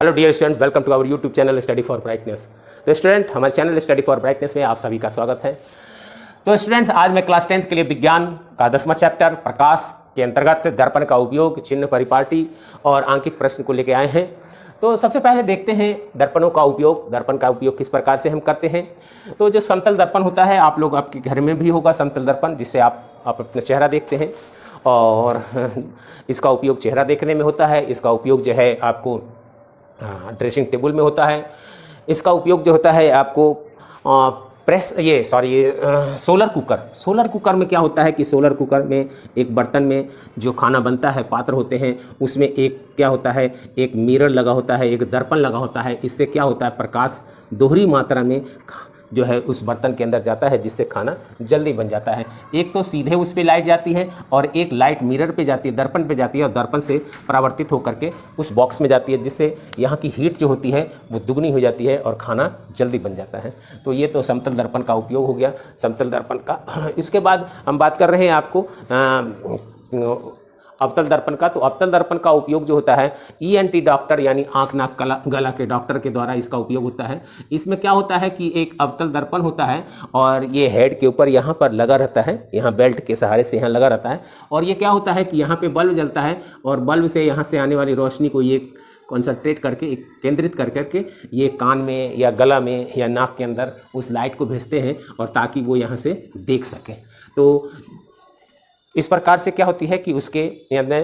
Hello dear student, welcome to our YouTube channel study for brightness. तो student, हमारे channel study for brightness में आप सभी का स्वागत है। तो स्टूडेंट्स, आज मैं क्लास 10th के लिए विज्ञान का 10वां चैप्टर प्रकाश के अंतर्गत दर्पण का उपयोग, चिन्ह, परिपाटी और आंकिक प्रश्न को लेके आए हैं। तो सबसे पहले देखते हैं दर्पणों का उपयोग। दर्पण का उपयोग किस प्रकार से हम करते हैं। तो जो समतल दर्पण होता है, आप लोग आपके घर में भी होगा समतल दर्पण, जिससे आप अपना चेहरा देखते हैं और इसका उपयोग चेहरा देखने में होता है। इसका उपयोग जो है आपको ड्रेसिंग टेबल में होता है। इसका उपयोग जो होता है आपको सोलर कुकर में क्या होता है कि सोलर कुकर में एक बर्तन में जो खाना बनता है, पात्र होते हैं, उसमें एक क्या होता है, एक मिरर लगा होता है, एक दर्पण लगा होता है। इससे क्या होता है, प्रकाश दोहरी मात्रा में जो है उस बर्तन के अंदर जाता है, जिससे खाना जल्दी बन जाता है। एक तो सीधे उस पे लाइट जाती है और एक लाइट मिरर पे जाती है, दर्पण पे जाती है और दर्पण से परावर्तित होकर के उस बॉक्स में जाती है, जिससे यहाँ की हीट जो होती है वो दुगनी हो जाती है और खाना जल्दी बन जाता है। तो ये तो समतल दर्पण का उपयोग हो गया, समतल दर्पण का। इसके बाद हम बात कर रहे हैं आपको अवतल दर्पण का। तो अवतल दर्पण का उपयोग जो होता है ENT डॉक्टर यानी आँख नाक गला के डॉक्टर के द्वारा इसका उपयोग होता है। इसमें क्या होता है कि एक अवतल दर्पण होता है और ये हेड के ऊपर यहाँ पर लगा रहता है, यहाँ बेल्ट के सहारे से यहाँ लगा रहता है। और ये क्या होता है कि यहाँ पे बल्ब जलता है और बल्ब से यहाँ से आने वाली रोशनी को ये कॉन्सेंट्रेट करके, एक केंद्रित कर करके ये कान में या गला में या नाक के अंदर उस लाइट को भेजते हैं और ताकि वो यहाँ से देख सकें। तो इस प्रकार से क्या होती है कि उसके यानी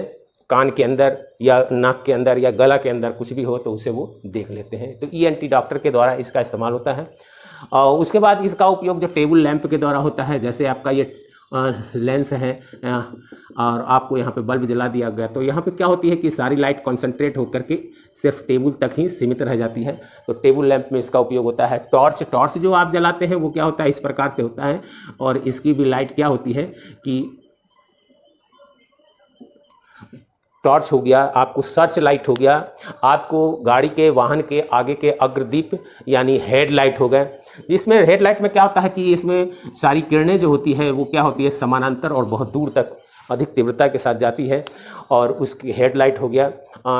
कान के अंदर या नाक के अंदर या गला के अंदर कुछ भी हो तो उसे वो देख लेते हैं। तो ENT डॉक्टर के द्वारा इसका इस्तेमाल होता है। और उसके बाद इसका उपयोग जो टेबल लैंप के द्वारा होता है, जैसे आपका ये लेंस है और आपको यहाँ पे बल्ब जला दिया गया, तो यहाँ पे क्या होती है कि सारी लाइट कंसंट्रेट होकर के सिर्फ टेबल तक ही सीमित रह जाती है। तो टेबल लैंप में इसका उपयोग होता है। टॉर्च जो आप जलाते हैं वो क्या होता है, इस प्रकार से होता है और इसकी भी लाइट क्या होती है कि टॉर्च हो गया, आपको सर्च लाइट हो गया, आपको गाड़ी के वाहन के आगे के अग्रदीप यानी हेडलाइट हो गए। इसमें हेडलाइट में क्या होता है कि इसमें सारी किरणें जो होती है वो क्या होती है, समानांतर और बहुत दूर तक अधिक तीव्रता के साथ जाती है और उसकी हेडलाइट हो गया।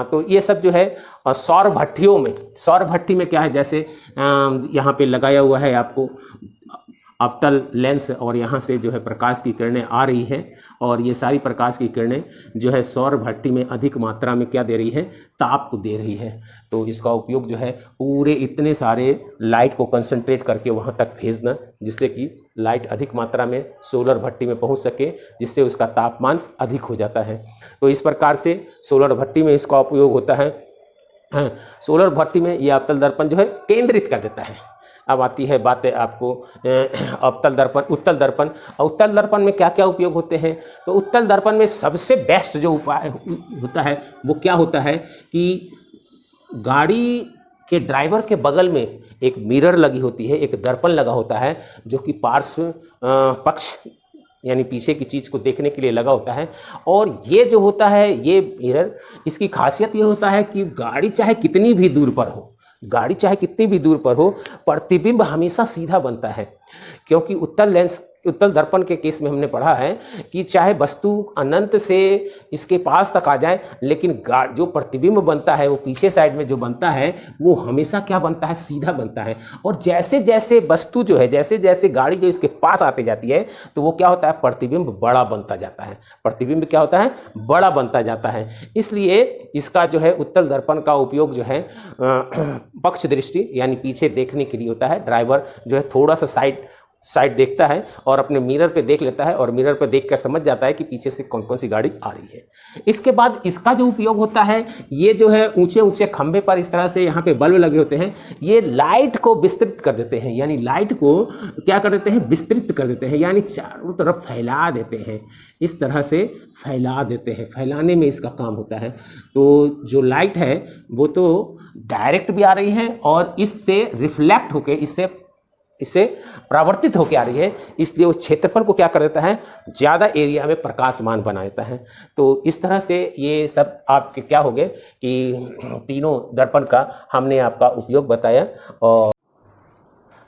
तो ये सब जो है सौर भट्टी में क्या है, जैसे यहाँ पे लगाया हुआ है आपको अवतल लेंस और यहाँ से जो है प्रकाश की किरणें आ रही हैं और ये सारी प्रकाश की किरणें जो है सौर भट्टी में अधिक मात्रा में क्या दे रही है, ताप को दे रही है। तो इसका उपयोग जो है पूरे इतने सारे लाइट को कंसंट्रेट करके वहाँ तक भेजना, जिससे कि लाइट अधिक मात्रा में सोलर भट्टी में पहुँच सके, जिससे उसका तापमान अधिक हो जाता है। तो इस प्रकार से सोलर भट्टी में इसका उपयोग होता है। सोलर भट्टी में यह अवतल दर्पण जो है केंद्रित कर देता है। अब आती है बातें आपको अवतल दर्पण, उत्तल दर्पण। उत्तल दर्पण में क्या क्या उपयोग होते हैं। तो उत्तल दर्पण में सबसे बेस्ट जो उपाय होता है वो क्या होता है कि गाड़ी के ड्राइवर के बगल में एक मिरर लगी होती है, एक दर्पण लगा होता है जो कि पार्श्व पक्ष यानी पीछे की चीज़ को देखने के लिए लगा होता है। और ये जो होता है, ये मिरर, इसकी खासियत ये होता है कि गाड़ी चाहे कितनी भी दूर पर हो, प्रतिबिंब हमेशा सीधा बनता है। क्योंकि उत्तल दर्पण के केस में हमने पढ़ा है कि चाहे वस्तु अनंत से इसके पास तक आ जाए, लेकिन जो प्रतिबिंब बनता है वो पीछे साइड में जो बनता है वो हमेशा क्या बनता है, सीधा बनता है। और जैसे जैसे वस्तु जो है, जैसे जैसे गाड़ी जो इसके पास आती जाती है तो वो क्या होता है, प्रतिबिंब बड़ा बनता जाता है। प्रतिबिंब क्या होता है, बड़ा बनता जाता है। इसलिए इसका जो है उत्तल दर्पण का उपयोग जो है पक्ष दृष्टि यानी पीछे देखने के लिए होता है। ड्राइवर जो है थोड़ा सा साइड देखता है और अपने मिरर पे देख लेता है और मिरर पे देख कर समझ जाता है कि पीछे से कौन कौन सी गाड़ी आ रही है। इसके बाद इसका जो उपयोग होता है, ये जो है ऊंचे ऊंचे खंभे पर इस तरह से यहाँ पे बल्ब लगे होते हैं, ये लाइट को विस्तृत कर देते हैं, यानी लाइट को क्या कर देते हैं, विस्तृत कर देते हैं, यानी चारों तरफ फैला देते हैं। इस तरह से फैला देते हैं, फैलाने में इसका काम होता है। तो जो लाइट है वो तो डायरेक्ट भी आ रही है और इससे रिफ्लेक्ट होके, इससे परावर्तित होकर आ रही है, इसलिए उस क्षेत्रफल को क्या कर देता है, ज़्यादा एरिया में प्रकाशमान बना देता है। तो इस तरह से ये सब आपके क्या हो गए कि तीनों दर्पण का हमने आपका उपयोग बताया। और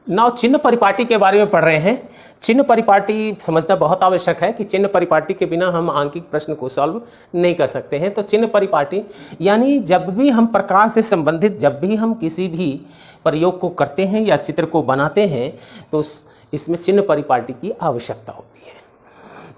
नाउ चिन्ह परिपाटी के बारे में पढ़ रहे हैं। चिन्ह परिपाटी समझना बहुत आवश्यक है कि चिन्ह परिपाटी के बिना हम आंकिक प्रश्न को सॉल्व नहीं कर सकते हैं। तो चिन्ह परिपाटी यानी जब भी हम प्रकाश से संबंधित जब भी हम किसी भी प्रयोग को करते हैं या चित्र को बनाते हैं तो इसमें चिन्ह परिपाटी की आवश्यकता होती है।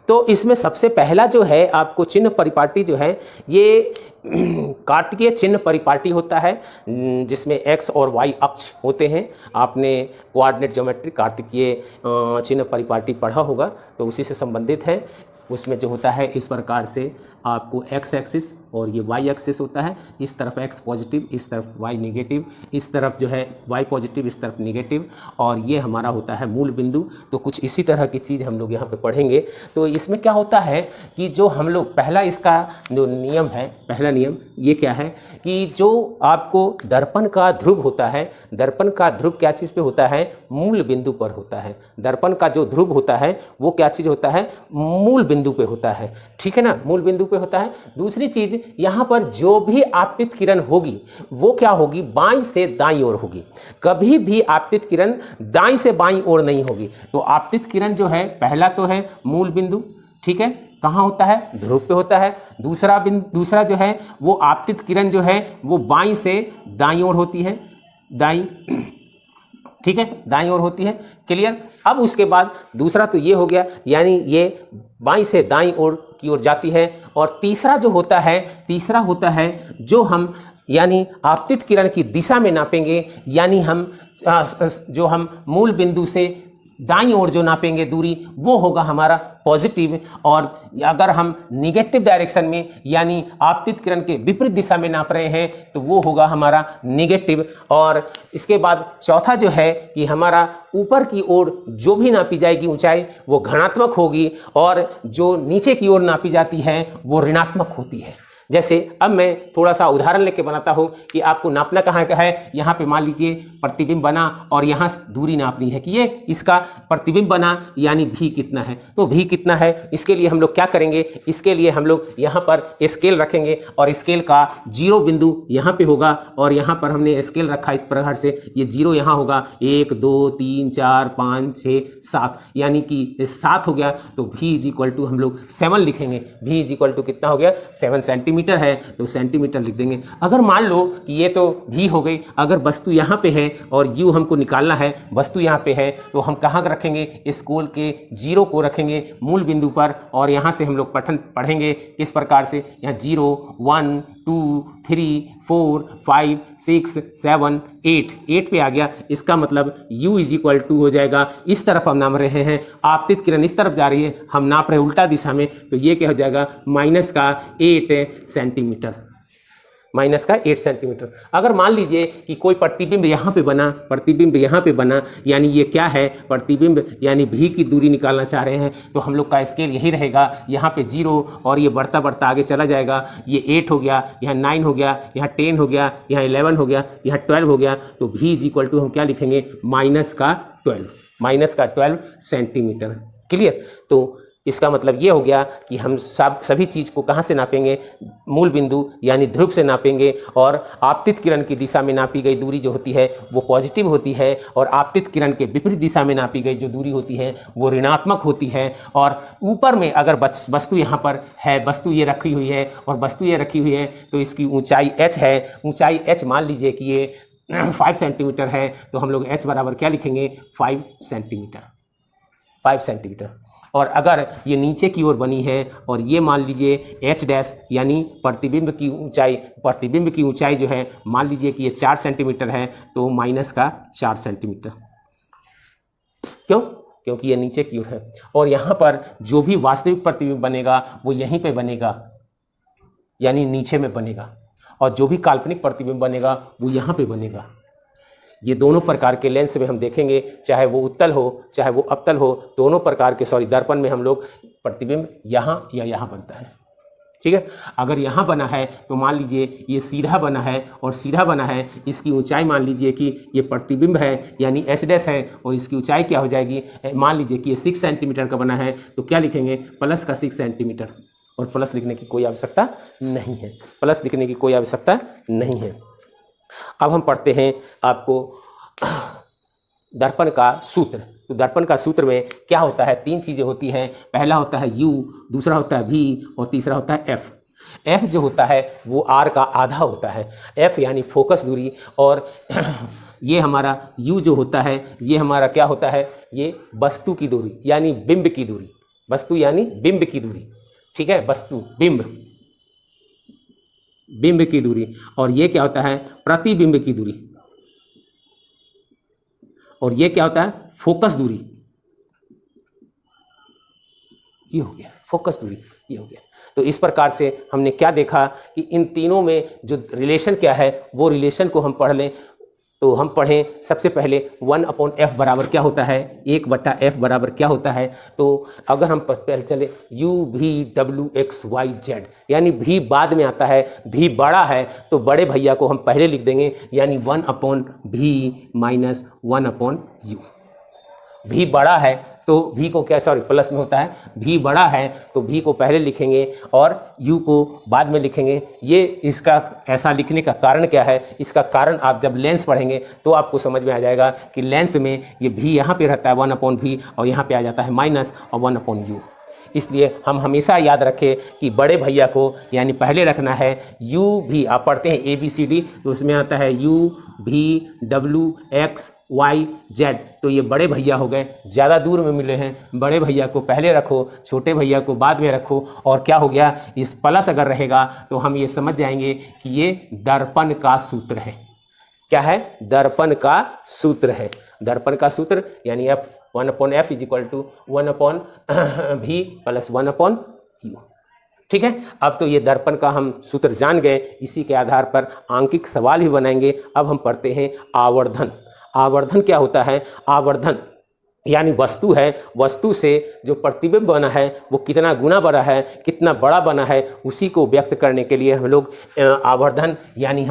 तो इसमें सबसे पहला जो है आपको चिन्ह परिपाटी जो है ये कार्तिकीय चिन्ह परिपाटी होता है, जिसमें x और y अक्ष होते हैं। आपने कोऑर्डिनेट ज्योमेट्री कार्तिकीय चिन्ह परिपाटी पढ़ा होगा तो उसी से संबंधित है। उसमें जो होता है इस प्रकार से आपको x एक्सिस और ये y एक्सिस होता है। इस तरफ x पॉजिटिव, इस तरफ y निगेटिव, इस तरफ जो है y पॉजिटिव, इस तरफ निगेटिव, और ये हमारा होता है मूल बिंदु। तो कुछ इसी तरह की चीज़ हम लोग यहाँ पे पढ़ेंगे। तो इसमें क्या होता है कि जो हम लोग पहला इसका जो नियम है, पहला नियम ये क्या है कि जो आपको दर्पण का ध्रुव होता है, दर्पण का ध्रुव क्या चीज़ पे होता है? मूल बिंदु पर होता है। दर्पण का जो ध्रुव होता है वो क्या चीज़ होता है? मूल बिंदु पे होता है, ठीक है ना, मूल बिंदु पे होता है। दूसरी चीज यहाँ पर जो भी आपतित किरण होगी वो क्या होगी? बाईं से दाईं ओर होगी। कभी भी आपतित किरण दाईं से बाईं ओर नहीं होगी। तो आपतित किरण जो है पहला तो है मूल बिंदु, ठीक है, कहाँ होता है? ध्रुव पे होता है। दूसरा जो है वो आपतित किरण जो है वो बाईं से दाईं ओर होती है, दाईं, ठीक है, दाईं ओर होती है। क्लियर? अब उसके बाद दूसरा तो ये हो गया, यानी ये बाईं से दाईं ओर की ओर जाती है। और तीसरा जो होता है, तीसरा होता है जो हम यानी आपतित किरण की दिशा में नापेंगे, यानी हम जो हम मूल बिंदु से दाईं ओर जो नापेंगे दूरी वो होगा हमारा पॉजिटिव। और अगर हम निगेटिव डायरेक्शन में यानी आपतित किरण के विपरीत दिशा में नाप रहे हैं तो वो होगा हमारा निगेटिव। और इसके बाद चौथा जो है कि हमारा ऊपर की ओर जो भी नापी जाएगी ऊंचाई वो धनात्मक होगी और जो नीचे की ओर नापी जाती है वो ऋणात्मक होती है। जैसे अब मैं थोड़ा सा उदाहरण लेके बनाता हूँ कि आपको नापना कहाँ का है। यहाँ पे मान लीजिए प्रतिबिंब बना और यहाँ दूरी नापनी है कि ये इसका प्रतिबिंब बना यानी भी कितना है। तो भी कितना है इसके लिए हम लोग क्या करेंगे? इसके लिए हम लोग यहाँ पर स्केल रखेंगे और स्केल का 0 बिंदु यहाँ पे होगा और यहाँ पर हमने स्केल रखा इस प्रकार से, ये 0 यहाँ होगा, 1 2 3 4 5 6 7 यानी कि 7 हो गया। तो v इज इक्वल टू हम लोग 7 लिखेंगे। v इज इक्वल टू कितना हो गया? 7 सेंटीमीटर है तो सेंटीमीटर लिख देंगे। अगर मान लो कि ये तो भी हो गई, अगर वस्तु यहाँ पे है और यू हमको निकालना है, वस्तु यहाँ पे है तो हम कहाँ रखेंगे? इस गोल के 0 को रखेंगे मूल बिंदु पर और यहाँ से हम लोग पढ़ेंगे किस प्रकार से, यहाँ 0 1 2 3 4 5 6 7 8 पे आ गया। इसका मतलब u इज इक्वल टू हो जाएगा, इस तरफ हम नाप रहे हैं, आपतित किरण इस तरफ जा रही है, हम नाप रहे हैं उल्टा दिशा में, तो ये क्या हो जाएगा? माइनस का 8 सेंटीमीटर, माइनस का 8 सेंटीमीटर। अगर मान लीजिए कि कोई प्रतिबिंब यहाँ पे बना, प्रतिबिंब यहाँ पे बना, यानी ये क्या है? प्रतिबिंब यानी भी की दूरी निकालना चाह रहे हैं तो हम लोग का स्केल यही रहेगा, यहाँ पे 0 और ये बढ़ता बढ़ता आगे चला जाएगा, ये 8 हो गया, यहाँ 9 हो गया, यहाँ 10 हो गया, यहाँ 11 हो गया, यहाँ 12 हो गया। तो भी इज इक्वल टू हम क्या लिखेंगे? माइनस का 12 सेंटीमीटर। क्लियर? तो इसका मतलब ये हो गया कि हम सभी चीज़ को कहाँ से नापेंगे? मूल बिंदु यानी ध्रुव से नापेंगे। और आपतित किरण की दिशा में नापी गई दूरी जो होती है वो पॉजिटिव होती है और आपतित किरण के विपरीत दिशा में नापी गई जो दूरी होती है वो ऋणात्मक होती है। और ऊपर में अगर वस्तु यहाँ पर है, वस्तु ये रखी हुई है और वस्तु ये रखी हुई है तो इसकी ऊंचाई h है। ऊंचाई h मान लीजिए कि ये 5 सेंटीमीटर है तो हम लोग h बराबर क्या लिखेंगे? 5 सेंटीमीटर। और अगर ये नीचे की ओर बनी है और ये मान लीजिए h डैश यानी प्रतिबिंब की ऊंचाई जो है मान लीजिए कि ये 4 सेंटीमीटर है तो माइनस का 4 सेंटीमीटर। क्यों? क्योंकि ये नीचे की ओर है और यहाँ पर जो भी वास्तविक प्रतिबिंब बनेगा वो यहीं पे बनेगा यानी नीचे में बनेगा, और जो भी काल्पनिक प्रतिबिंब बनेगा वो यहाँ पे बनेगा। ये दोनों प्रकार के लेंस में हम देखेंगे, चाहे वो उत्तल हो चाहे वो अवतल हो, दोनों प्रकार के दर्पण में हम लोग प्रतिबिंब यहाँ या यहाँ बनता है। ठीक है? अगर यहाँ बना है तो मान लीजिए ये सीधा बना है और सीधा बना है, इसकी ऊंचाई मान लीजिए कि ये प्रतिबिंब है यानी एच डैश है और इसकी ऊंचाई क्या हो जाएगी? मान लीजिए कि ये 6 सेंटीमीटर का बना है तो क्या लिखेंगे? प्लस का 6 सेंटीमीटर। और प्लस लिखने की कोई आवश्यकता नहीं है, प्लस लिखने की कोई आवश्यकता नहीं है। अब हम पढ़ते हैं आपको दर्पण का सूत्र। तो दर्पण का सूत्र में क्या होता है, तीन चीज़ें होती हैं। पहला होता है U, दूसरा होता है V और तीसरा होता है F। F जो होता है वो R का आधा होता है। F यानी फोकस दूरी, और ये हमारा U जो होता है ये हमारा क्या होता है, ये वस्तु की दूरी यानी बिंब की दूरी। वस्तु यानी बिंब की दूरी, ठीक है, वस्तु बिंब की दूरी। और ये क्या होता है, प्रतिबिंब की दूरी। और ये क्या होता है, फोकस दूरी। ये हो गया फोकस दूरी, ये हो गया। तो इस प्रकार से हमने क्या देखा कि इन तीनों में जो रिलेशन क्या है वो रिलेशन को हम पढ़ लें। तो हम पढ़ें सबसे पहले 1/f बराबर क्या होता है, 1/f बराबर क्या होता है। तो अगर हम पहले चले u v w x y z, यानी v बाद में आता है, v बड़ा है तो बड़े भैया को हम पहले लिख देंगे, यानी 1/v माइनस 1/u। v बड़ा है तो v को क्या, सॉरी प्लस में होता है, v बड़ा है तो v को पहले लिखेंगे और u को बाद में लिखेंगे। ये इसका ऐसा लिखने का कारण क्या है, इसका कारण आप जब लेंस पढ़ेंगे तो आपको समझ में आ जाएगा कि लेंस में ये v यहाँ पे रहता है 1/v और यहाँ पे आ जाता है माइनस और 1/u। इसलिए हम हमेशा याद रखें कि बड़े भैया को यानी पहले रखना है u v। आप पढ़ते हैं ABCD तो उसमें आता है u v w x y z। तो ये बड़े भैया हो गए, ज़्यादा दूर में मिले हैं। बड़े भैया को पहले रखो, छोटे भैया को बाद में रखो। और क्या हो गया, इस प्लस अगर रहेगा तो हम ये समझ जाएंगे कि ये दर्पण का सूत्र है। क्या है, दर्पण का सूत्र है। दर्पण का सूत्र यानी f 1/f is equal to 1/v plus 1/u। ठीक है, अब तो ये दर्पण का हम सूत्र जान गए। इसी के आधार पर आंकिक सवाल भी बनाएंगे। अब हम पढ़ते हैं आवर्धन। आवर्धन क्या होता है, आवर्धन यानी वस्तु है, वस्तु से जो प्रतिबिंब बना है वो कितना गुना बड़ा है, कितना बड़ा बना है, उसी को व्यक्त करने के लिए हम लोग आवर्धन यानी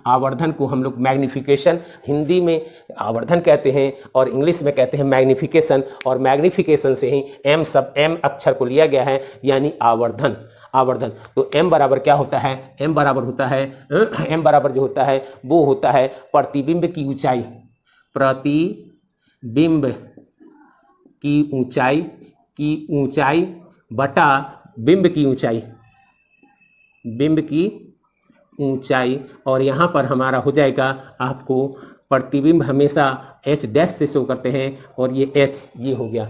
आवर्धन को हम लोग मैग्निफिकेशन, हिंदी में आवर्धन कहते हैं और इंग्लिश में कहते हैं मैग्निफिकेशन। और मैग्निफिकेशन से ही एम अक्षर को लिया गया है यानी आवर्धन। आवर्धन तो m बराबर क्या होता है, m बराबर होता है, m बराबर जो होता है वो होता है प्रतिबिंब की ऊंचाई, प्रतिबिंब की ऊंचाई बटा बिंब की ऊंचाई, बिंब की ऊंचाई। और यहाँ पर हमारा हो जाएगा, आपको प्रतिबिंब हमेशा h डैश से शो करते हैं और ये h ये हो गया,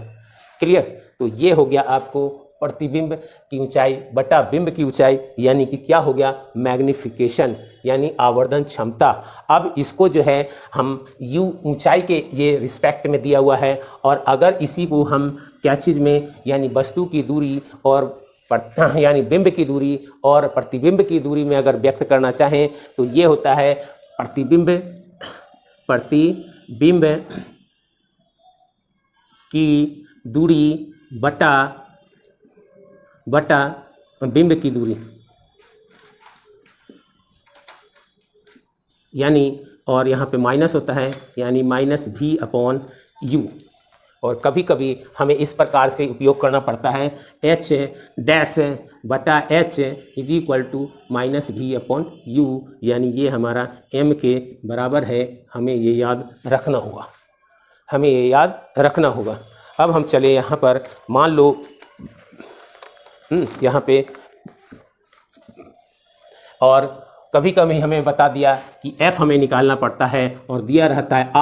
क्लियर। तो ये हो गया आपको प्रतिबिंब की ऊंचाई बटा बिंब की ऊंचाई, यानी कि क्या हो गया, मैग्निफिकेशन यानी आवर्धन क्षमता। अब इसको जो है हम u ऊंचाई के ये रिस्पेक्ट में दिया हुआ है, और अगर इसी को हम क्या चीज़ में यानी वस्तु की दूरी और यानी बिंब की दूरी और प्रतिबिंब की दूरी में अगर व्यक्त करना चाहें तो ये होता है प्रतिबिंब की दूरी बटा बिंब की दूरी, यानी और यहाँ पे माइनस होता है यानी -v/u। और कभी कभी हमें इस प्रकार से उपयोग करना पड़ता है h डैश बटा h is equal to -v/u, यानी ये हमारा m के बराबर है। हमें ये याद रखना होगा, अब हम चले यहाँ पर, मान लो यहाँ पे, और कभी कभी हमें बता दिया कि f हमें निकालना पड़ता है और दिया रहता है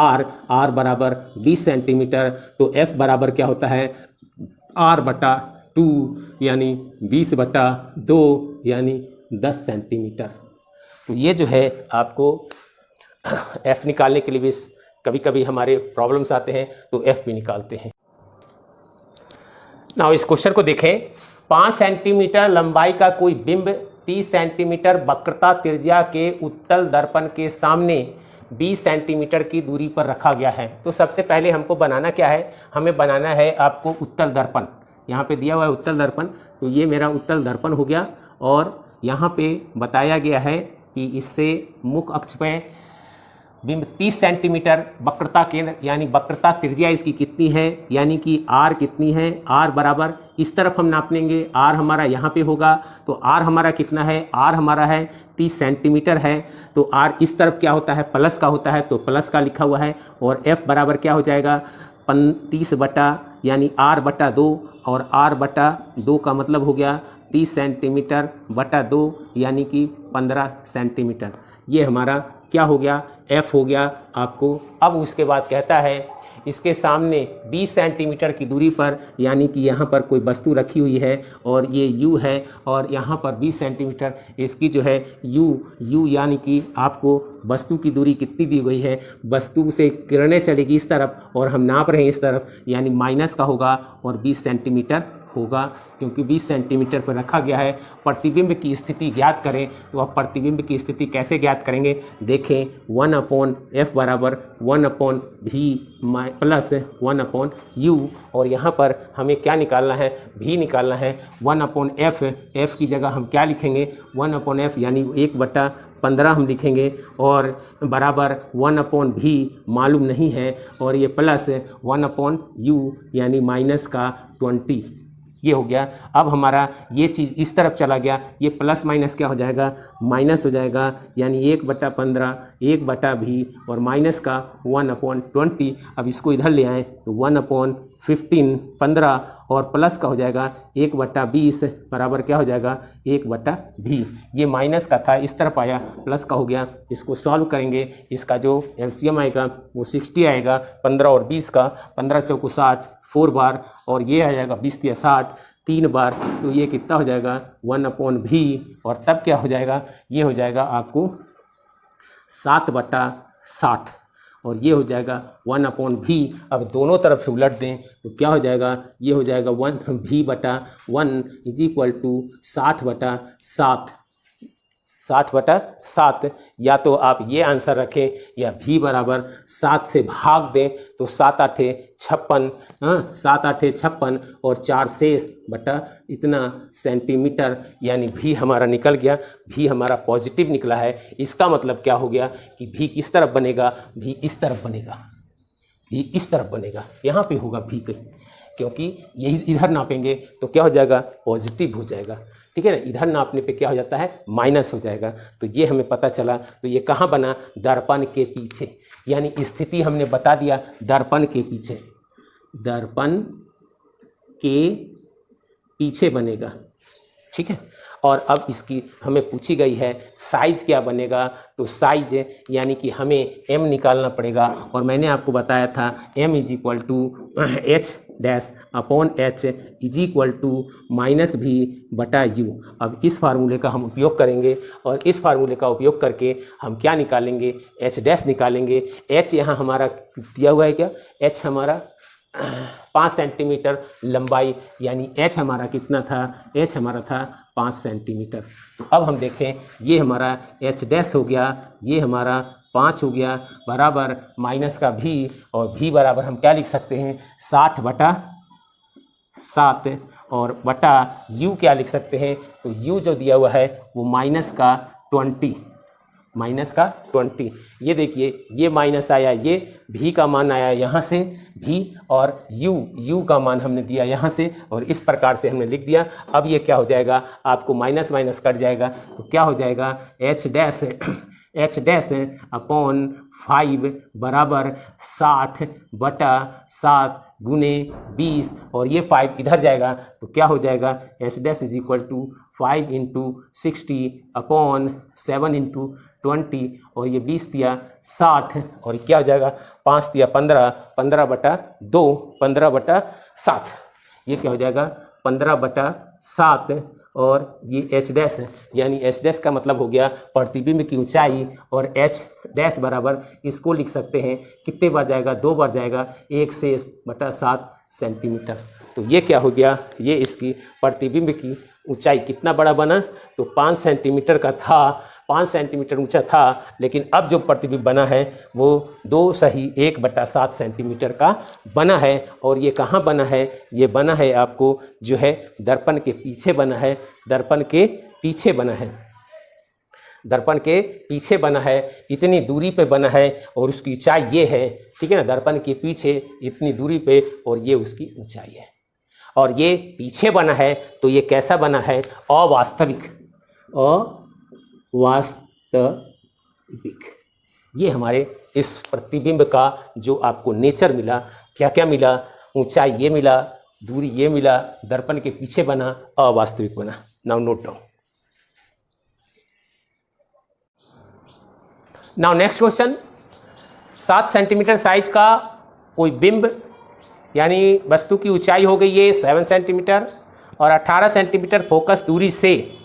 r बराबर 20 सेंटीमीटर। तो f बराबर क्या होता है, r/2 यानी 20/2 यानी 10 सेंटीमीटर। तो ये जो है आपको f निकालने के लिए भी कभी कभी हमारे प्रॉब्लम्स आते हैं तो f भी निकालते हैं। नाउ इस क्वेश्चन को देखें, 5 सेंटीमीटर लंबाई का कोई बिंब 30 सेंटीमीटर वक्रता त्रिज्या के उत्तल दर्पण के सामने 20 सेंटीमीटर की दूरी पर रखा गया है। तो सबसे पहले हमको बनाना क्या है, हमें बनाना है आपको उत्तल दर्पण। यहाँ पे दिया हुआ है उत्तल दर्पण, तो ये मेरा उत्तल दर्पण हो गया। और यहाँ पे बताया गया है कि इससे मुख अक्ष पे बिंब 30 सेंटीमीटर, वक्रता केंद्र यानी वक्रता त्रिज्या इसकी कितनी है, यानी कि आर कितनी है, आर बराबर इस तरफ हम नाप लेंगे, आर हमारा यहाँ पे होगा, तो आर हमारा कितना है, आर हमारा है 30 सेंटीमीटर है, तो आर इस तरफ क्या होता है, प्लस का होता है, तो प्लस का लिखा हुआ है, और एफ बराबर क्या हो जाएगा 30 बटा यानी आर बटा 2, और आर बटा 2 का मतलब हो गया 30 सेंटीमीटर बटा 2 यानी कि 15 सेंटीमीटर। ये हमारा क्या हो गया, एफ हो गया आपको। अब उसके बाद कहता है इसके सामने 20 सेंटीमीटर की दूरी पर, यानी कि यहाँ पर कोई वस्तु रखी हुई है और ये यू है, और यहाँ पर 20 सेंटीमीटर इसकी जो है यू यानी कि आपको वस्तु की दूरी कितनी दी गई है, वस्तु से किरणें चलेगी इस तरफ और हम नाप रहे हैं इस तरफ, यानी माइनस का होगा और 20 सेंटीमीटर होगा, क्योंकि 20 सेंटीमीटर पर रखा गया है। प्रतिबिंब की स्थिति ज्ञात करें, तो अब प्रतिबिंब की स्थिति कैसे ज्ञात करेंगे, देखें 1/f बराबर 1/v प्लस 1/u, और यहाँ पर हमें क्या निकालना है, v निकालना है। 1/f, f की जगह हम क्या लिखेंगे 1/f यानी 1/15 हम लिखेंगे, और बराबर 1/v मालूम नहीं है, और ये प्लस 1/u यानी माइनस का 20। ये हो गया। अब हमारा ये चीज़ इस तरफ चला गया, ये प्लस माइनस क्या हो जाएगा, माइनस हो जाएगा, यानी 1/15 1/v और माइनस का 1/20। अब इसको इधर ले आएँ तो 1/15 15 और प्लस का हो जाएगा 1/20 बराबर क्या हो जाएगा 1/v। ये माइनस का था, इस तरफ आया प्लस का हो गया। इसको सॉल्व करेंगे, इसका जो एलसीएम आएगा वो 60 आएगा, 15 और 20 का, 15 चौको 60 4 बार, और ये आ जाएगा 20 या 60 3 बार, तो ये कितना हो जाएगा 1/v, और तब क्या हो जाएगा, ये हो जाएगा आपको 7/60, और ये हो जाएगा 1/v। अब दोनों तरफ से उलट दें तो क्या हो जाएगा, ये हो जाएगा 1v/1 = 60/7, 60/7, या तो आप ये आंसर रखें या v बराबर 7 से भाग दें तो 7 8 56, 7 8 56 और 4 शेष बटा इतना सेंटीमीटर, यानी v हमारा निकल गया, v हमारा पॉजिटिव निकला है। इसका मतलब क्या हो गया कि v किस तरफ बनेगा, v इस तरफ बनेगा, v इस तरफ बनेगा, यहाँ पे होगा v कहीं, क्योंकि यही इधर नापेंगे तो क्या हो जाएगा, पॉजिटिव हो जाएगा, ठीक है ना। इधर नापने पे क्या हो जाता है, माइनस हो जाएगा। तो ये हमें पता चला। तो ये कहाँ बना, दर्पण के पीछे, यानी स्थिति हमने बता दिया दर्पण के पीछे, दर्पण के पीछे बनेगा, ठीक है। और अब इसकी हमें पूछी गई है साइज़ क्या बनेगा, तो साइज यानी कि हमें m निकालना पड़ेगा, और मैंने आपको बताया था m = h dash upon h = -v/u। अब इस फार्मूले का हम उपयोग करेंगे, और इस फार्मूले का उपयोग करके हम क्या निकालेंगे, h डैश निकालेंगे। h यहाँ हमारा दिया हुआ है क्या, h हमारा 5 सेंटीमीटर लंबाई, यानी h हमारा कितना था, h हमारा था 5 सेंटीमीटर। तो अब हम देखें, ये हमारा h डैश हो गया, ये हमारा 5 हो गया, बराबर माइनस का v, और v बराबर हम क्या लिख सकते हैं 60/7, और बटा u क्या लिख सकते हैं, तो u जो दिया हुआ है वो -20, -20। ये देखिए, ये माइनस आया, ये v का मान आया यहाँ से v, और u का मान हमने दिया यहाँ से, और इस प्रकार से हमने लिख दिया। अब ये क्या हो जाएगा, आपको माइनस माइनस कट जाएगा, तो क्या हो जाएगा h डैश अपॉन 5 बराबर 60/7 गुने 20, और ये 5 इधर जाएगा तो क्या हो जाएगा, h डैश = 5 × 60/7 × 20, और ये 20 दिया 60, और क्या हो जाएगा 5 दिया 15, 15/2, 15/7, ये क्या हो जाएगा 15/7, और ये h डैश यानी h डैश का मतलब हो गया प्रतिबिंब की ऊंचाई, और h डैश बराबर इसको लिख सकते हैं कितने बार जाएगा, 2 बार जाएगा, 1/7 सेंटीमीटर। तो ये क्या हो गया, ये इसकी प्रतिबिंब की ऊंचाई कितना बड़ा बना, तो 5 सेंटीमीटर का था, 5 सेंटीमीटर ऊंचा था, लेकिन अब जो प्रतिबिंब बना है वो 1/7 सेंटीमीटर का बना है। और ये कहाँ बना है, ये बना है आपको जो है दर्पण के पीछे बना है, दर्पण के पीछे बना है। दर्पण के पीछे बना है, इतनी दूरी पे बना है और उसकी ऊंचाई ये है, ठीक है ना, दर्पण के पीछे इतनी दूरी पे और ये उसकी ऊंचाई है, और ये पीछे बना है तो ये कैसा बना है, अवास्तविक, अवास्तविक। ये हमारे इस प्रतिबिंब का जो आपको नेचर मिला, क्या क्या मिला, ऊंचाई ये मिला, दूरी ये मिला, दर्पण के पीछे बना, अवास्तविक बना। Now note down. Now next question, 7 centimetre size का कोई बिंब यानी वस्तु की ऊंचाई हो गई है 7 सेंटीमीटर और 18 सेंटीमीटर फोकस दूरी से,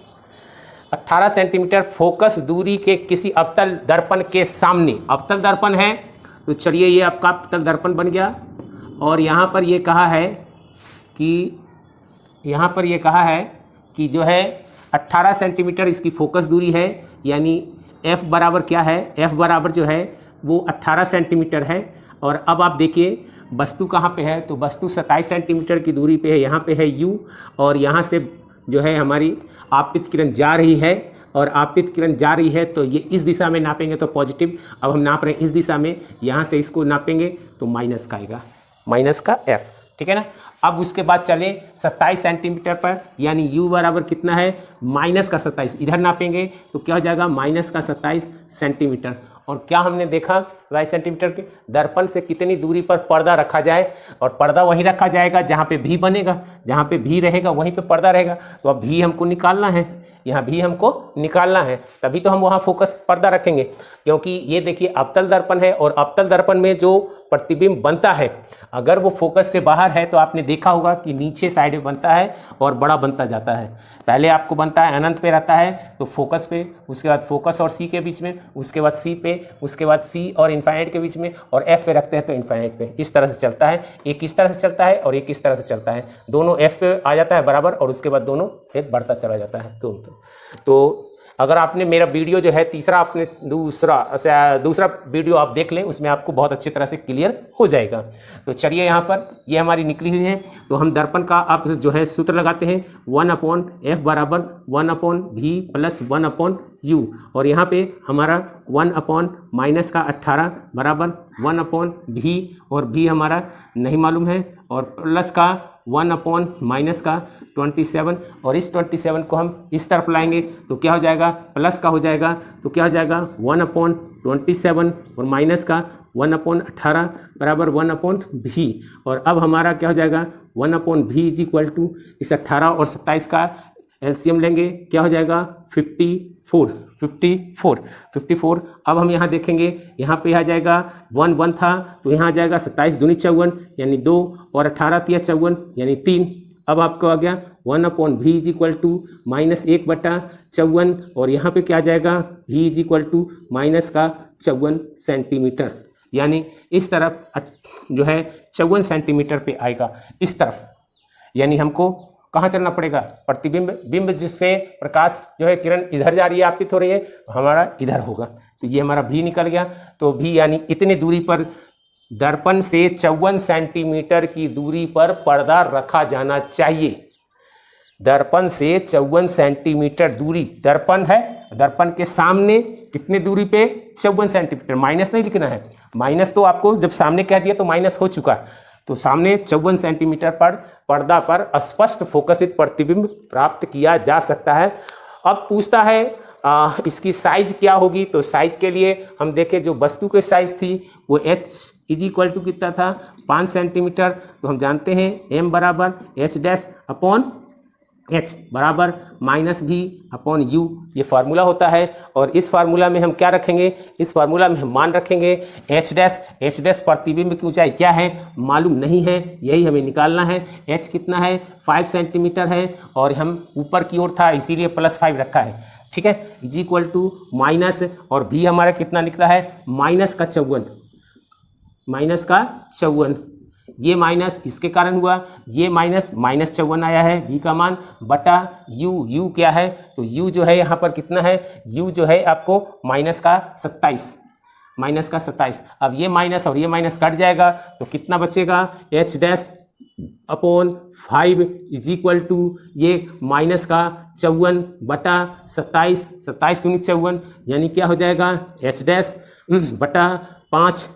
18 सेंटीमीटर फोकस दूरी के किसी अवतल दर्पण के सामने, अवतल दर्पण है तो चलिए ये आपका अवतल दर्पण बन गया, और यहाँ पर ये कहा है कि जो है 18 सेंटीमीटर इसकी फोकस दूरी है, यानी f बराबर क्या है, f बराबर जो है वो 18 सेंटीमीटर है। और अब आप देखिए वस्तु कहाँ पे है, तो वस्तु 27 सेंटीमीटर की दूरी पे है, यहाँ पे है u, और यहाँ से जो है हमारी आपतित किरण जा रही है, और आपतित किरण जा रही है तो ये इस दिशा में नापेंगे तो पॉजिटिव, अब हम नाप रहे हैं इस दिशा में, यहाँ से इसको नापेंगे तो माइनस का आएगा, माइनस का f, ठीक है ना। अब उसके बाद चले 27 सेंटीमीटर पर, यानी u बराबर कितना है, माइनस का 27, इधर नापेंगे तो क्या हो जाएगा, माइनस का 27 सेंटीमीटर। और क्या हमने देखा 27 सेंटीमीटर के दर्पण से कितनी दूरी पर पर्दा रखा जाए, और पर्दा वहीं रखा जाएगा जहाँ पे भी बनेगा, जहाँ पे भी रहेगा वहीं पे पर्दा रहेगा। तो अब भी हमको निकालना है, यहाँ भी हमको निकालना है, तभी तो हम वहाँ फोकस पर्दा रखेंगे, क्योंकि ये देखिए अवतल दर्पण है, और अवतल दर्पण में जो प्रतिबिंब बनता है अगर वो फोकस से बाहर है तो आपने देखा होगा कि नीचे साइड में बनता है और बड़ा बनता जाता है। पहले आपको बनता है अनंत पे रहता है तो फोकस पे, उसके बाद फोकस और सी के बीच में, उसके बाद सी पे, उसके बाद सी और इन्फाइनाइट के बीच में, और एफ पे रखते हैं तो इन्फाइनाइट पे। इस तरह से चलता है, एक इस तरह से चलता है और एक इस तरह से चलता है, दोनों एफ पे आ जाता है बराबर, और उसके बाद दोनों फिर बढ़ता चला जाता है। तो अगर आपने मेरा वीडियो जो है तीसरा, आपने दूसरा वीडियो आप देख लें, उसमें आपको बहुत अच्छी तरह से क्लियर हो जाएगा। तो चलिए यहाँ पर ये हमारी निकली हुई है, तो हम दर्पण का आप जो है सूत्र लगाते हैं 1/f बराबर 1/v प्लस 1/u, और यहाँ पे हमारा 1/-18 बराबर 1/v, और v हमारा नहीं मालूम है, और प्लस का 1/-27, और इस 27 को हम इस तरफ लाएंगे तो क्या हो जाएगा, प्लस का हो जाएगा, तो क्या हो जाएगा 1/27 और माइनस का 1/18 बराबर 1/v, और अब हमारा क्या हो जाएगा 1/v इज इक्वल टू इस 18 और 27 का एलसीएम लेंगे, क्या हो जाएगा 54। अब हम यहाँ देखेंगे, यहाँ पे आ जाएगा 1 था तो यहाँ आ जाएगा 27 दूनी 54 यानी 2, और 18 तिया 54 यानी 3। अब आपको आ गया 1/v इज इक्वल टू -1/54, और यहाँ पे क्या आ जाएगा v is equal to minus का 54 सेंटीमीटर, यानी इस तरफ जो है 54 सेंटीमीटर पे आएगा इस तरफ। यानी हमको कहाँ चलना पड़ेगा, बिंब जिससे प्रकाश जो है किरण इधर जा रही है, आपतित हो रही है, हमारा इधर होगा, तो ये हमारा भी निकल गया। तो भी यानी इतनी दूरी पर दर्पण से 54 सेंटीमीटर की दूरी पर पर्दा रखा जाना चाहिए। दर्पण से 54 सेंटीमीटर दूरी, दर्पण है, दर्पण के सामने कितने दूरी पे 54 सेंटीमीटर, माइनस नहीं लिखना है, माइनस तो आपको जब सामने कह दिया तो माइनस हो चुका, तो सामने 54 सेंटीमीटर पर पर्दा पर स्पष्ट फोकसित प्रतिबिंब प्राप्त किया जा सकता है। अब पूछता है इसकी साइज क्या होगी, तो साइज के लिए हम देखें जो वस्तु की साइज थी वो h इज इक्वल टू कितना था 5 सेंटीमीटर, तो हम जानते हैं m बराबर h' बराबर -v/u, ये फार्मूला होता है। और इस फार्मूला में हम क्या रखेंगे, इस फार्मूला में हम मान रखेंगे h' प्रतिबिंब की ऊंचाई क्या है मालूम नहीं है, यही हमें निकालना है। h कितना है 5 सेंटीमीटर है, और हम ऊपर की ओर था इसीलिए +5 रखा है, ठीक है, इज इक्वल टू माइनस, और v हमारा कितना निकला है -54, ये माइनस इसके कारण हुआ, ये -54 आया है v का मान बटा u क्या है, तो u जो है यहाँ पर कितना है, u जो है आपको -27। अब ये माइनस और ये माइनस कट जाएगा तो कितना बचेगा h' 5 इज इक्वल टू ये माइनस का 54 बटा 27, 27 दूनी 54, यानी क्या हो जाएगा एच डैश बटा 5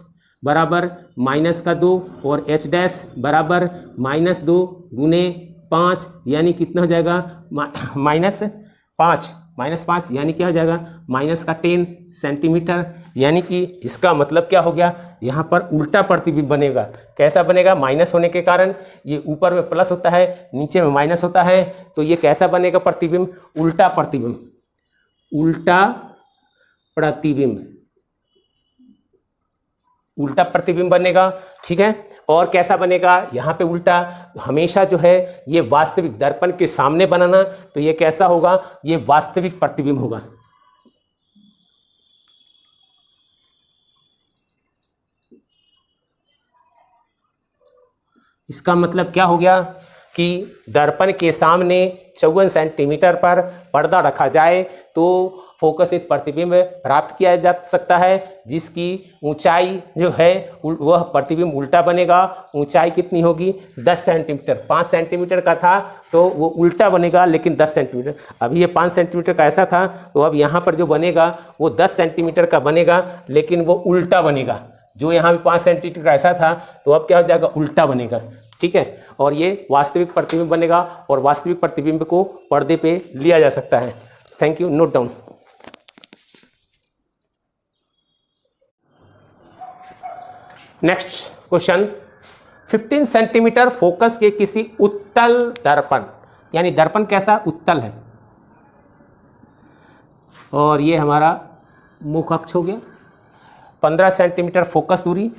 बराबर माइनस का 2 और एच डैश बराबर -2 गुने 5, यानी कितना हो जाएगा -5 यानी क्या हो जाएगा माइनस का 10 सेंटीमीटर। यानी कि इसका मतलब क्या हो गया, यहाँ पर उल्टा प्रतिबिंब बनेगा। कैसा बनेगा, माइनस होने के कारण ये ऊपर में प्लस होता है नीचे में माइनस होता है, तो ये कैसा बनेगा प्रतिबिंब, उल्टा प्रतिबिंब, उल्टा प्रतिबिंब, उल्टा प्रतिबिंब बनेगा। ठीक है, और कैसा बनेगा, यहाँ पे उल्टा हमेशा जो है ये वास्तविक दर्पण के सामने बनाना, तो ये कैसा होगा, ये वास्तविक प्रतिबिंब होगा। इसका मतलब क्या हो गया कि दर्पण के सामने 54 सेंटीमीटर पर पर्दा रखा जाए तो फोकसित प्रतिबिंब प्राप्त किया जा सकता है, जिसकी ऊंचाई जो है वह प्रतिबिंब उल्टा बनेगा। ऊंचाई कितनी होगी 10 सेंटीमीटर, 5 सेंटीमीटर का था तो वो उल्टा बनेगा, लेकिन 10 सेंटीमीटर, अभी ये 5 सेंटीमीटर का ऐसा था, तो अब यहाँ पर जो बनेगा वो 10 सेंटीमीटर का बनेगा, लेकिन वो उल्टा बनेगा। जो यहाँ भी 5 सेंटीमीटर का ऐसा था तो अब क्या हो जाएगा, उल्टा बनेगा। ठीक है, और ये वास्तविक प्रतिबिंब बनेगा, और वास्तविक प्रतिबिंब को पर्दे पे लिया जा सकता है। Thank you, note down. Next question, 15 centimetre focus के किसी उत्तल दर्पण, यानी दर्पण कैसा उत्तल है, और ये हमारा मुख अक्ष हो गया। 15 सेंटीमीटर फोकस दूरी,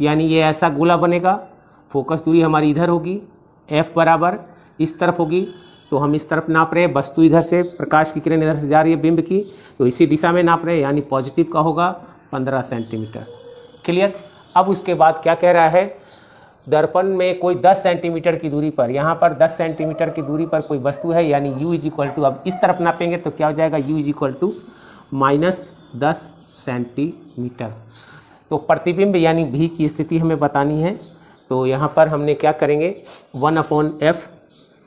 यानी ये ऐसा गोला बनेगा, फोकस दूरी हमारी इधर होगी, F बराबर इस तरफ होगी, तो हम इस तरफ नाप रहे हैं, वस्तु इधर से, प्रकाश की किरण इधर से जा रही है बिंब की, तो इसी दिशा में नाप रहे हैं, यानी पॉजिटिव का होगा 15 सेंटीमीटर। क्लियर। अब उसके बाद क्या कह रहा है, दर्पण में कोई 10 सेंटीमीटर की दूरी पर, यहाँ पर 10 सेंटीमीटर की दूरी पर कोई वस्तु है, यानी U इज इक्वल टू, अब इस तरफ नापेंगे तो क्या हो जाएगा, U is equal to -10 centimetre. तो प्रतिबिंब यानी V की स्थिति हमें बतानी है, तो यहाँ पर हमने क्या करेंगे, 1/f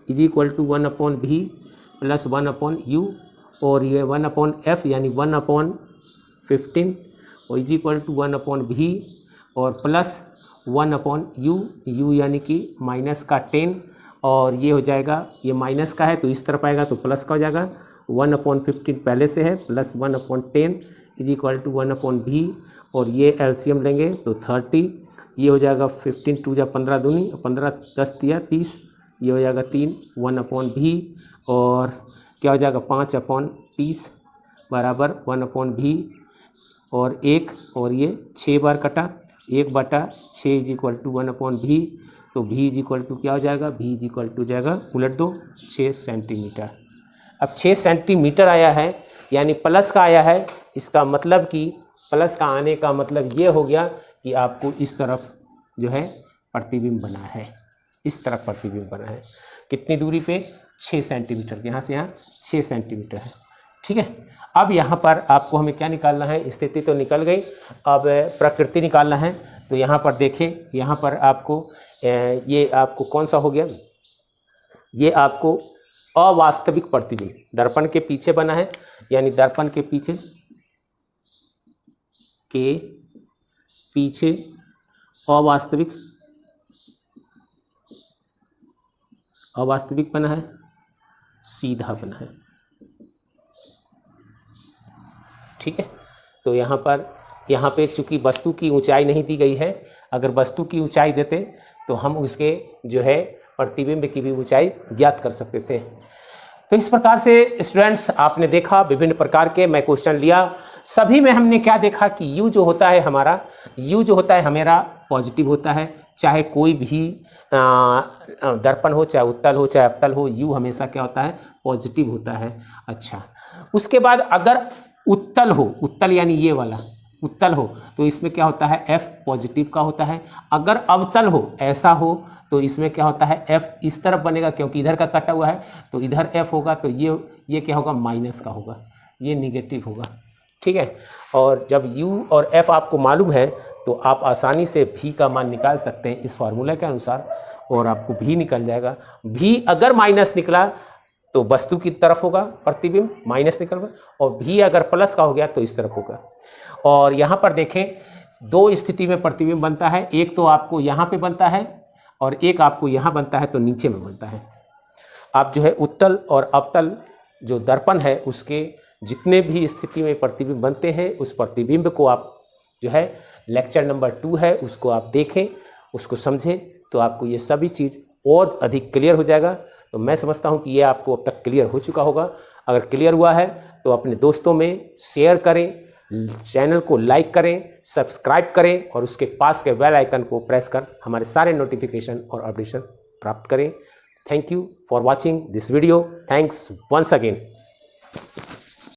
is equal to 1/v plus 1/u, और ये 1/f यानी 1/15 और इज इक्वल टू 1/v और प्लस 1/u, u यानी कि माइनस का 10, और ये हो जाएगा, ये माइनस का है तो इस तरफ आएगा तो प्लस का हो जाएगा, 1/15 पहले से है, plus 1/10 is equal to 1/v, और ये एलसीएम लेंगे तो 30, ये हो जाएगा 15 2 जा 15 दूनी, 15 10 दिया 30, ये हो जाएगा 3 1/v, और क्या हो जाएगा 5/30 बराबर 1/v और 1, और ये 6 बार कटा, 1/6 इज इक्वल टू 1/v, तो v इज इक्वल टू क्या हो जाएगा, v इज इक्वल टू जाएगा, उलट दो, 6 सेंटीमीटर। अब 6 सेंटीमीटर आया है, यानी प्लस का आया है, इसका मतलब कि प्लस का आने का मतलब ये हो गया कि आपको इस तरफ जो है प्रतिबिंब बना है, इस तरफ प्रतिबिंब बना है। कितनी दूरी पे, 6 सेंटीमीटर, यहाँ से यहाँ 6 सेंटीमीटर है। ठीक है, अब यहाँ पर आपको हमें क्या निकालना है, स्थिति तो निकल गई, अब प्रकृति निकालना है। तो यहाँ पर देखें, यहाँ पर आपको ये आपको कौन सा हो गया, ये आपको अवास्तविक प्रतिबिंब दर्पण के पीछे बना है, यानी दर्पण के पीछे अवास्तविक बना है, सीधा बना है। ठीक है, तो यहाँ पे चूंकि वस्तु की ऊंचाई नहीं दी गई है, अगर वस्तु की ऊंचाई देते तो हम उसके जो है प्रतिबिंब की भी ऊंचाई ज्ञात कर सकते थे। तो इस प्रकार से स्टूडेंट्स आपने देखा विभिन्न प्रकार के मैं क्वेश्चन लिया, सभी में हमने क्या देखा कि U जो होता है हमारा, U जो होता है हमारा पॉजिटिव होता है, चाहे कोई भी दर्पण हो, चाहे उत्तल हो चाहे अवतल हो, U हमेशा क्या होता है, पॉजिटिव होता है। अच्छा, उसके बाद अगर उत्तल हो, उत्तल यानी ये वाला उत्तल हो, तो इसमें क्या होता है, F पॉजिटिव का होता है। अगर अवतल हो, ऐसा हो, तो इसमें क्या होता है, F इस तरफ बनेगा, क्योंकि इधर का कटा हुआ है तो इधर F होगा, तो ये क्या होगा, माइनस का होगा, ये निगेटिव होगा। ठीक है, और जब U और F आपको मालूम है तो आप आसानी से V का मान निकाल सकते हैं इस फार्मूला के अनुसार। और आपको भी निकल जाएगा। भी अगर माइनस निकला तो वस्तु की तरफ होगा प्रतिबिंब, माइनस निकल गया, और भी अगर प्लस का हो गया तो इस तरफ होगा। और यहाँ पर देखें, दो स्थिति में प्रतिबिंब बनता है, एक तो आपको यहाँ पे बनता है और एक आपको यहाँ बनता है, तो नीचे में बनता है। आप जो है उत्तल और अवतल जो दर्पण है उसके जितने भी स्थिति में प्रतिबिंब बनते हैं, उस प्रतिबिंब को आप जो है लेक्चर नंबर 2 है उसको आप देखें, उसको समझें, तो आपको ये सभी चीज़ और अधिक क्लियर हो जाएगा। तो मैं समझता हूँ कि ये आपको अब तक क्लियर हो चुका होगा। अगर क्लियर हुआ है तो अपने दोस्तों में शेयर करें, चैनल को लाइक करें, सब्सक्राइब करें और उसके पास के बेल आइकन को प्रेस कर हमारे सारे नोटिफिकेशन और अपडेशन प्राप्त करें। Thank you for watching this video. Thanks once again.